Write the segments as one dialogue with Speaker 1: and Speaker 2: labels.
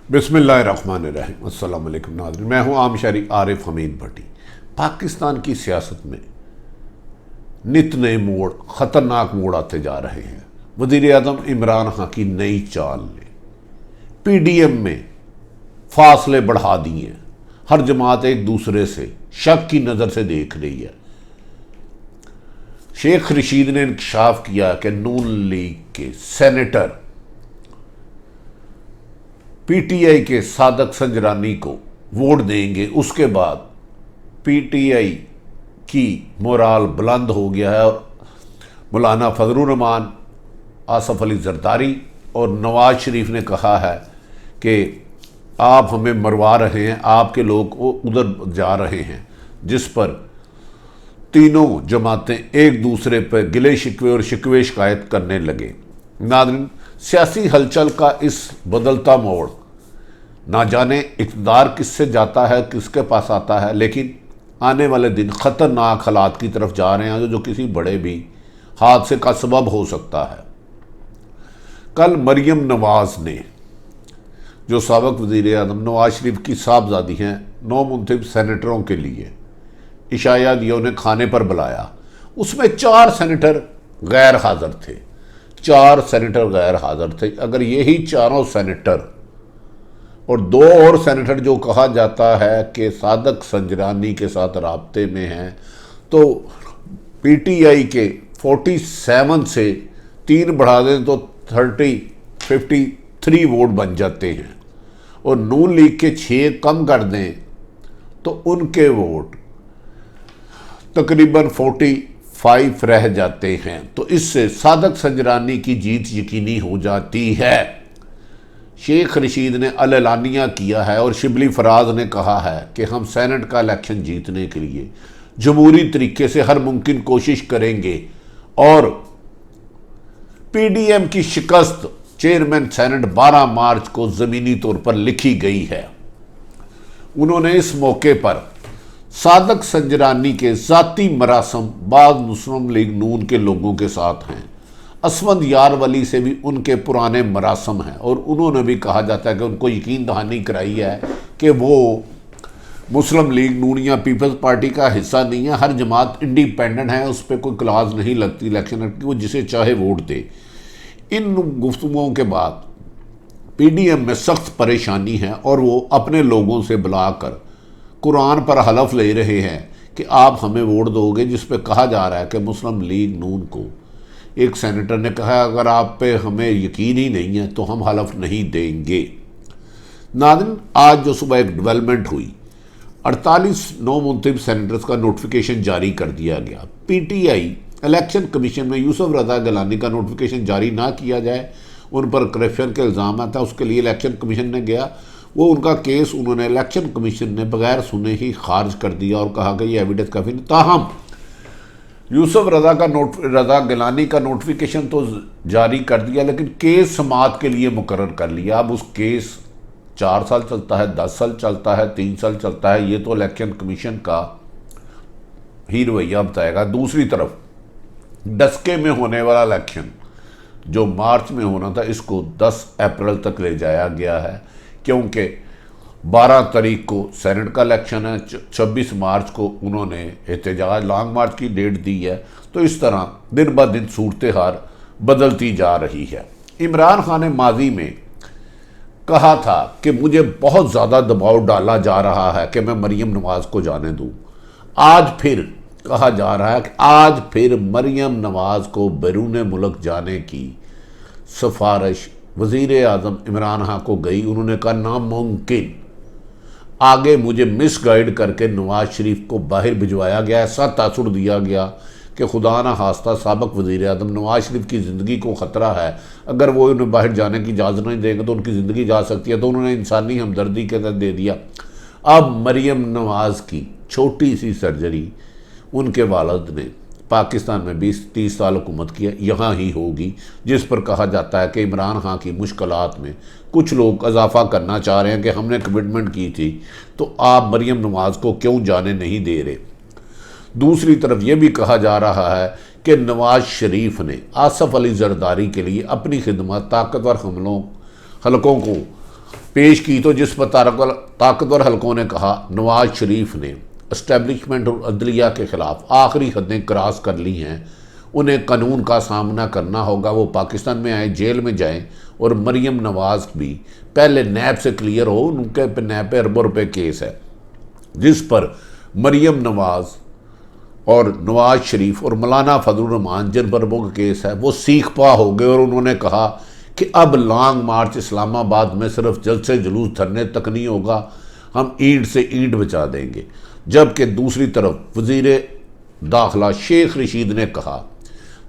Speaker 1: बिस्मिल्लाहिर्रहमानिर्रहीम। अस्सलाम वालेकुम नाज़रीन, मैं हूँ आम शहरी आरिफ हमीद भट्टी। पाकिस्तान की सियासत में नित नए मोड़, ख़तरनाक मोड़ आते जा रहे हैं। वज़ीर आज़म इमरान खान की नई चाल ने PDM में फासले बढ़ा दिए। हर जमात एक दूसरे से शक की नज़र से देख रही है। शेख रशीद ने इंकशाफ किया कि नून लीग के सेनेटर PTI के सादक संजरानी को वोट देंगे। उसके बाद PTI की मोराल बुलंद हो गया है और मौलाना फजलुर रहमान, आसफ अली जरदारी और नवाज शरीफ ने कहा है कि आप हमें मरवा रहे हैं, आपके लोग उधर जा रहे हैं, जिस पर तीनों जमातें एक दूसरे पर गिले शिकवे और शिकवे शिकायत करने लगे। नाज़रीन, सियासी हलचल का इस बदलता मोड़, ना जाने इक़्तिदार किससे जाता है, किसके पास आता है, लेकिन आने वाले दिन ख़तरनाक हालात की तरफ जा रहे हैं जो किसी बड़े भी हादसे का सबब हो सकता है। कल मरियम नवाज ने, जो साबिक़ वज़ीर आज़म नवाज शरीफ की साहबजादी हैं, 9 मुंतखब सेनेटरों के लिए इशाया दिया, उन्हें खाने पर बुलाया। उसमें 4 सेनेटर गैर हाज़िर थे। 4 सेनेटर गैर हाज़िर थे। अगर यही चारों सेनेटर और 2 और सेनेटर जो कहा जाता है कि सादक संजरानी के साथ राब्ते में हैं, तो PTI के 47 से 3 बढ़ा दें तो 53 वोट बन जाते हैं, और नून लीग के 6 कम कर दें तो उनके वोट तकरीबन 45 रह जाते हैं। तो इससे सादक संजरानी की जीत यकीनी हो जाती है। शेख रशीद ने अल-एलानिया किया है और शिबली फराज ने कहा है कि हम सेनेट का इलेक्शन जीतने के लिए जमहूरी तरीके से हर मुमकिन कोशिश करेंगे, और PDM की शिकस्त चेयरमैन सेनेट 12 मार्च को ज़मीनी तौर पर लिखी गई है। उन्होंने इस मौके पर सादक संजरानी के ज़ाती मरासम बाज़ मुस्लिम लीग नून के लोगों के साथ हैं। असवंद यार वली से भी उनके पुराने मरासम हैं, और उन्होंने भी कहा जाता है कि उनको यकीन दहानी कराई है कि वो मुस्लिम लीग नून या पीपल्स पार्टी का हिस्सा नहीं है। हर जमात इंडिपेंडेंट है, उस पर कोई क्लास नहीं लगती इलेक्शन एक्ट की, वो जिसे चाहे वोट दे। इन गुफ्तगुओं के बाद PDM में सख्त परेशानी है, और वो अपने लोगों से बुलाकर कुरान पर हलफ ले रहे हैं कि आप हमें वोट दोगे, जिस पे कहा जा रहा है कि मुस्लिम लीग नून को एक सेनेटर ने कहा, अगर आप पे हमें यकीन ही नहीं है तो हम हलफ नहीं देंगे। नाज़रीन, आज जो सुबह एक डेवलपमेंट हुई, 48 नौ मुंतखब सेनेटर्स का नोटिफिकेशन जारी कर दिया गया। PTI इलेक्शन कमीशन में यूसुफ रज़ा गिलानी का नोटिफिकेशन जारी ना किया जाए, उन पर करप्शन के इल्ज़ाम आता है, उसके लिए इलेक्शन कमीशन ने गया, वो उनका केस उन्होंने इलेक्शन कमीशन ने बगैर सुने ही खारिज कर दिया और कहा कि ये एविडेंस काफ़ी नहीं। ताहम यूसुफ रज़ा गिलानी का नोटिफिकेशन तो जारी कर दिया, लेकिन केस समाअत के लिए मुकर्रर कर लिया। अब उस केस 4 साल चलता है, 10 साल चलता है, 3 साल चलता है, ये तो इलेक्शन कमीशन का ही रवैया बताएगा। दूसरी तरफ डस्के में होने वाला इलेक्शन जो मार्च में होना था, इसको 10 अप्रैल तक ले जाया गया है, क्योंकि 12 तारीख को सेनेट का इलेक्शन है, 26 मार्च को उन्होंने एहतजाज लॉन्ग मार्च की डेट दी है। तो इस तरह दिन ब दिन सूरत हाल बदलती जा रही है। इमरान खान ने माजी में कहा था कि मुझे बहुत ज़्यादा दबाव डाला जा रहा है कि मैं मरियम नवाज को जाने दूँ। आज फिर कहा जा रहा है कि आज फिर मरियम नवाज को बैरून मुल्क जाने की सिफारिश वज़ीर आज़म इमरान खान को गई। उन्होंने कहा नामुमकिन। आगे मुझे मिसगाइड करके नवाज शरीफ को बाहर भिजवाया गया, ऐसा तासुर दिया गया कि खुदा ना खास्ता साबिक़ वज़ीर आज़म नवाज शरीफ की ज़िंदगी को ख़तरा है, अगर वो उन्हें बाहर जाने की इजाज़त नहीं देंगे तो उनकी ज़िंदगी जा सकती है। तो उन्होंने इंसानी हमदर्दी के तहत दे दिया। अब मरियम नवाज की छोटी सी सर्जरी उनके वालिद ने पाकिस्तान में 20-30 साल हुकूमत किया, यहाँ ही होगी, जिस पर कहा जाता है कि इमरान खान की मुश्किलात में कुछ लोग इजाफा करना चाह रहे हैं कि हमने कमिटमेंट की थी, तो आप मरियम नवाज को क्यों जाने नहीं दे रहे। दूसरी तरफ यह भी कहा जा रहा है कि नवाज शरीफ ने आसफ अली जरदारी के लिए अपनी खिदमत ताकतवर हलकों को पेश की तो जिस पर ताकतवर हलकों ने कहा नवाज शरीफ ने एस्टेब्लिशमेंट और अदलिया के खिलाफ आखिरी हदें क्रॉस कर ली हैं, उन्हें कानून का सामना करना होगा। वो पाकिस्तान में आए, जेल में जाएं, और मरीम नवाज भी पहले नैब से क्लियर हो। उनके नैब पे अरबों रुपए केस है, जिस पर मरीम नवाज और नवाज शरीफ और मौलाना फजलुर रहमान जिन पर अरबों का केस है वो सीख पा हो गए। और उन्होंने कहा कि अब लॉन्ग मार्च इस्लामाबाद में सिर्फ जलसे जुलूस धरने तक नहीं होगा, हम ईंट से ईंट बचा देंगे। जबकि दूसरी तरफ वजीर दाखिला शेख रशीद ने कहा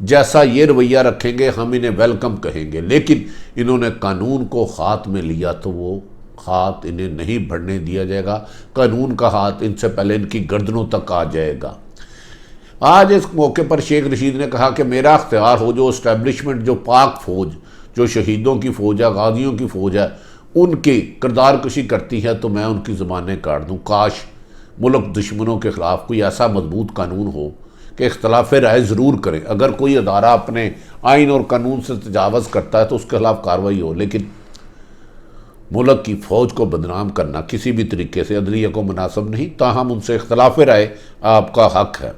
Speaker 1: जैसा ये रवैया रखेंगे हम इन्हें वेलकम कहेंगे, लेकिन इन्होंने कानून को हाथ में लिया तो वो हाथ इन्हें नहीं बढ़ने दिया जाएगा। कानून का हाथ इनसे पहले इनकी गर्दनों तक आ जाएगा। आज इस मौके पर शेख रशीद ने कहा कि मेरा अख्तियार हो, जो इस्टेब्लिशमेंट, जो पाक फौज, जो शहीदों की फ़ौज है, गाजियों की फ़ौज है, उनकी किरदार कशी करती है तो मैं उनकी ज़बानें काट दूँ। काश मुल्क दुश्मनों के ख़िलाफ़ कोई ऐसा मजबूत कानून हो कि इख्तलाफ राय ज़रूर करें। अगर कोई अदारा अपने आइन और कानून से तजावज़ करता है तो उसके खिलाफ कार्रवाई हो, लेकिन मुल्क की फ़ौज को बदनाम करना किसी भी तरीके से अदलिया को मुनासिब नहीं। ताहम उनसे इख्तलाफ राय आपका हक है।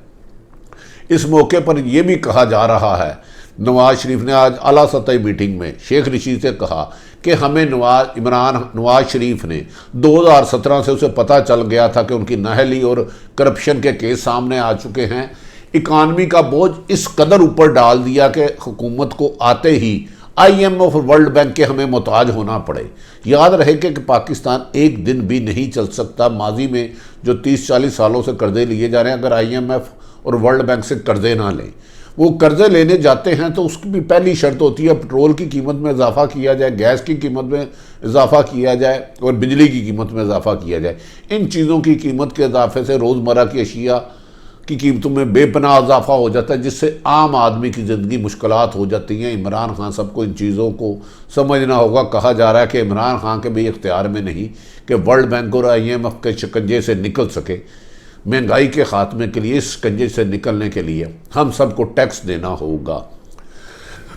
Speaker 1: इस मौके पर यह भी कहा जा रहा है, नवाज शरीफ ने आज आला सतही मीटिंग में शेख रशीद से कहा कि हमें नवाज शरीफ ने 2017 से उसे पता चल गया था कि उनकी नाअहली और करप्शन के केस सामने आ चुके हैं। इकानमी का बोझ इस कदर ऊपर डाल दिया कि हुकूमत को आते ही IMF और वर्ल्ड बैंक के हमें मोहताज होना पड़े। याद रहे कि पाकिस्तान एक दिन भी नहीं चल सकता। माजी में जो 30-40 सालों से कर्जे लिए जा रहे हैं, अगर IMF और वर्ल्ड बैंक से कर्जे ना लें, वो कर्जे लेने जाते हैं तो उसकी भी पहली शर्त होती है पेट्रोल की कीमत में इजाफा किया जाए, गैस की कीमत में इजाफा किया जाए और बिजली की कीमत में इजाफा किया जाए। इन चीज़ों की कीमत के इजाफे से रोज़मर्रा की अशिया की कीमतों में बेपनाह इजाफा हो जाता है, जिससे आम आदमी की ज़िंदगी मुश्किलात हो जाती हैं। इमरान खान सबको इन चीज़ों को समझना होगा। कहा जा रहा है कि इमरान खान के भी इख्तियार में नहीं कि वर्ल्ड बैंक और IMF के शिकंजे से निकल सके। महंगाई के खात्मे के लिए, इस शिकंजे से निकलने के लिए हम सबको टैक्स देना होगा।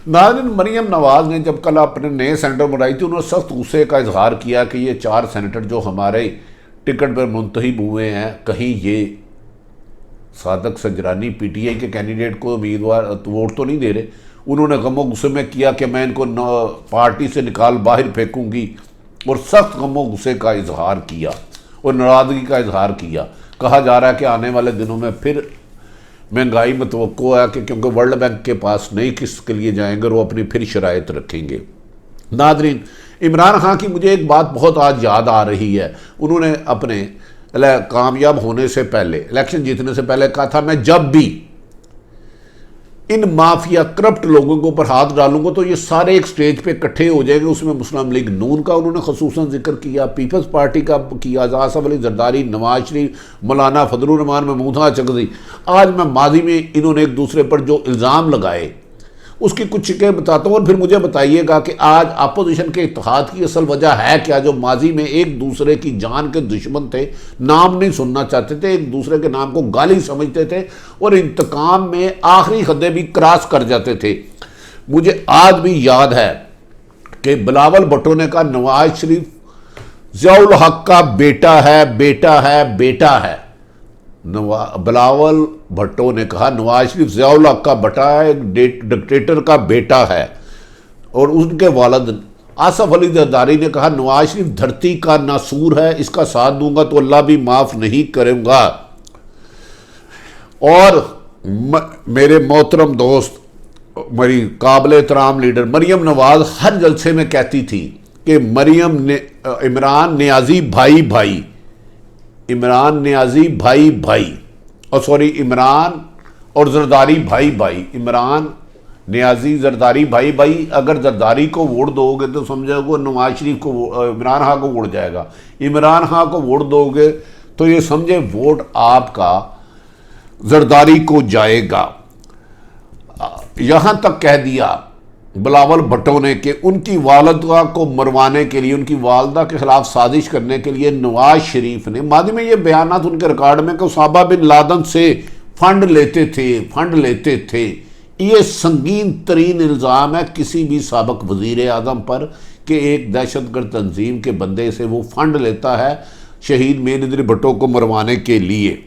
Speaker 1: नाज़रीन, मरीम नवाज ने जब कल अपने नए सेनेटर बनाई थी, उन्होंने सख्त गुस्से का इजहार किया कि ये 4 सेनेटर जो हमारे टिकट पर मुंतखब हुए हैं, कहीं ये सादक संजरानी PTI के कैंडिडेट को उम्मीदवार वोट तो नहीं दे रहे। उन्होंने गमो गुस्से में किया कि मैं इनको पार्टी से निकाल बाहर फेंकूंगी, और सख्त गमो गुस्से का इजहार किया और नाराज़गी का इजहार किया। कहा जा रहा है कि आने वाले दिनों में फिर महंगाई में तवक्को है कि क्योंकि वर्ल्ड बैंक के पास नई किस्त के लिए जाएंगे और वो अपनी फिर शराइत रखेंगे। नादरीन, इमरान खान की मुझे एक बात बहुत आज याद आ रही है। उन्होंने अपने कामयाब होने से पहले, इलेक्शन जीतने से पहले कहा था, मैं जब भी इन माफिया करप्ट लोगों के ऊपर हाथ डालूंगा तो ये सारे एक स्टेज पे इकट्ठे हो जाएंगे। उसमें मुस्लिम लीग नून का उन्होंने खसूसन जिक्र किया, पीपल्स पार्टी का किया, आसफ अली जरदारी, नवाज शरीफ, मौलाना फजलुर रहमान, महमूद चकजी। आज मैं माजी में इन्होंने एक दूसरे पर जो इल्ज़ाम लगाए उसकी कुछ शिकायत बताता हूँ, और फिर मुझे बताइएगा कि आज अपोजिशन के इत्तेहाद की असल वजह है क्या। जो माजी में एक दूसरे की जान के दुश्मन थे, नाम नहीं सुनना चाहते थे, एक दूसरे के नाम को गाली समझते थे और इंतकाम में आखिरी हदें भी क्रॉस कर जाते थे। मुझे आज भी याद है कि बिलावल भुट्टो ने कहा नवाज शरीफ ज़ियाउल हक का बेटा है, बेटा है, बेटा है। बिलावल भुट्टो ने कहा नवाज शरीफ ज़ियाउल हक का बेटा है, एक डिक्टेटर का बेटा है। और उनके वालिद आसफ अली जरदारी ने कहा नवाज शरीफ धरती का नासूर है, इसका साथ दूंगा तो अल्लाह भी माफ़ नहीं करूंगा। और मेरे मोहतरम दोस्त, मेरी काबिल एहतराम लीडर मरीम नवाज हर जलसे में कहती थी कि इमरान नियाजी भाई भाई, इमरान नियाजी भाई भाई, और सॉरी इमरान और जरदारी भाई भाई, इमरान नियाजी जरदारी भाई भाई। अगर जरदारी को वोट दोगे तो समझोगे नवाज शरीफ को, इमरान खान को वोट जाएगा। इमरान खान को वोट दोगे तो ये समझे वोट आपका जरदारी को जाएगा। यहां तक कह दिया बिलावल भुट्टो ने कि उनकी वालदा को मरवाने के लिए, उनकी वालदा के खिलाफ साजिश करने के लिए नवाज शरीफ ने, मादी में ये बयानात उनके रिकॉर्ड में कि उसामा बिन लादन से फंड लेते थे। ये संगीन तरीन इल्ज़ाम है किसी भी साबिक वज़ीर आज़म पर कि एक दहशतगर्द तंजीम के बंदे से वो फंड लेता है शहीद बेनज़ीर भुट्टो को मरवाने के लिए।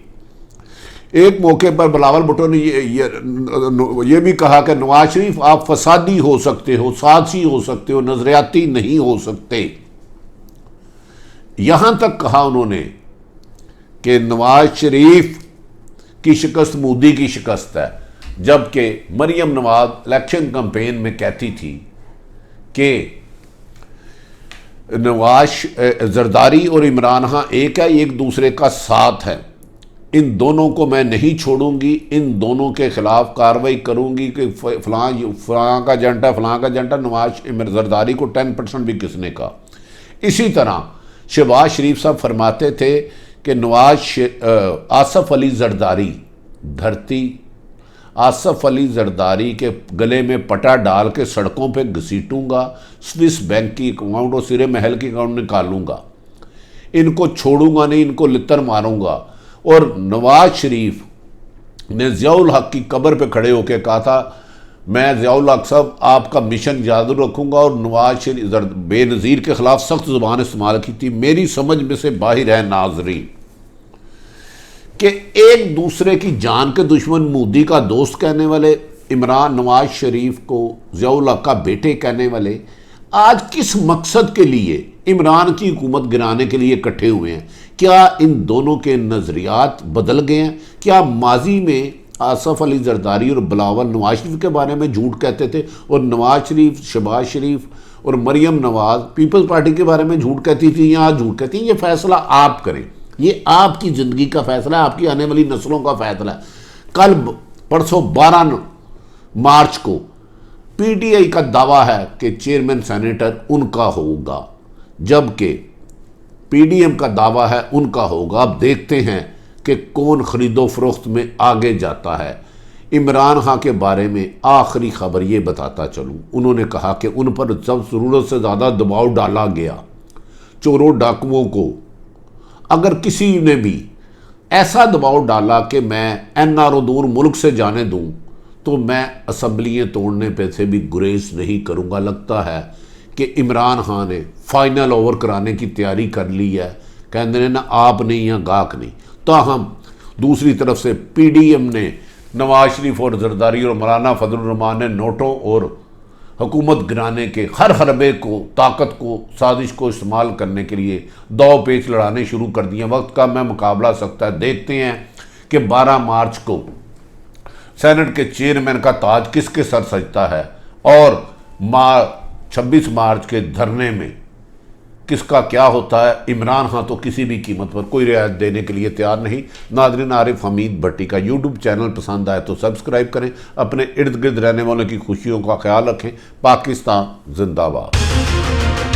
Speaker 1: एक मौके पर बिलावल भुट्टो ने ये भी कहा कि नवाज शरीफ आप फसादी हो सकते हो, साजिशी हो सकते हो, नजरियाती नहीं हो सकते। यहां तक कहा उन्होंने कि नवाज शरीफ की शिकस्त मोदी की शिकस्त है, जबकि मरियम नवाज इलेक्शन कैंपेन में कहती थी कि नवाज जरदारी और इमरान खान एक है, एक दूसरे का साथ है, इन दोनों को मैं नहीं छोड़ूंगी, इन दोनों के खिलाफ कार्रवाई करूंगी कि फलां का एजेंडा फलां का एजेंडा। नवाज जरदारी को 10% भी किसने कहा। इसी तरह शहबाज शरीफ साहब फरमाते थे कि आसफ अली जरदारी धरती आसफ अली जरदारी के गले में पटा डाल के सड़कों पे घसीटूंगा, स्विस बैंक की अकाउंट और सिरे महल की अकाउंट निकालूंगा, इनको छोड़ूंगा नहीं, इनको लित्तर मारूंगा। और नवाज शरीफ ने ज़ियाउल हक की कब्र पे खड़े होकर कहा था मैं ज़ियाउल हक साहब आपका मिशन जारी रखूंगा, और नवाज शरीफ बेनज़ीर के खिलाफ सख्त ज़ुबान इस्तेमाल की थी। मेरी समझ में से बाहर है नाजरीन कि एक दूसरे की जान के दुश्मन मोदी का दोस्त कहने वाले इमरान नवाज शरीफ को ज़ियाउल हक का बेटे कहने वाले आज किस मकसद के लिए इमरान की हुकूमत गिराने के लिए इकट्ठे हुए हैं। क्या इन दोनों के नज़रियात बदल गए हैं? क्या माजी में आसफ अली जरदारी और बिलावल नवाज शरीफ के बारे में झूठ कहते थे और नवाज शरीफ, शहबाज शरीफ और मरियम नवाज पीपल्स पार्टी के बारे में झूठ कहती थी या आज झूठ कहती हैं? ये फैसला आप करें, ये आपकी ज़िंदगी का फैसला है, आपकी आने वाली नस्लों का फैसला है। कल परसों 12 मार्च को पीटीआई का दावा है कि चेयरमैन सेनेटर उनका होगा, जबकि पीडीएम का दावा है उनका होगा। अब देखते हैं कि कौन खरीदो फरोख्त में आगे जाता है। इमरान खान के बारे में आखिरी खबर ये बताता चलूँ, उन्होंने कहा कि उन पर जब ज़रूरत से ज़्यादा दबाव डाला गया, चोरों डाकुओं को अगर किसी ने भी ऐसा दबाव डाला कि मैं एनआरओ दूर मुल्क से जाने दूं, तो मैं असम्बलियाँ तोड़ने पे से भी गुरेज नहीं करूँगा। लगता है कि इमरान खान ने फाइनल ओवर कराने की तैयारी कर ली है, कहते हैं ना आप नहीं या गाहक नहीं। ताहम दूसरी तरफ से पीडीएम ने नवाज शरीफ और जरदारी और मौलाना फजलुर रहमान ने नोटों और हुकूमत गिराने के हर हरबे को, ताकत को, साजिश को इस्तेमाल करने के लिए दो पेच लड़ाने शुरू कर दिए। वक्त का मैं मुकाबला सकता है। देखते हैं कि 12 मार्च को सेनेट के चेयरमैन का ताज किसके सर सजता है और 26 मार्च के धरने में किसका क्या होता है। इमरान खान तो किसी भी कीमत पर कोई रियायत देने के लिए तैयार नहीं। नाज़रीन, आरिफ हमीद भट्टी का यूट्यूब चैनल पसंद आए तो सब्सक्राइब करें। अपने इर्द गिर्द रहने वालों की खुशियों का ख्याल रखें। पाकिस्तान जिंदाबाद।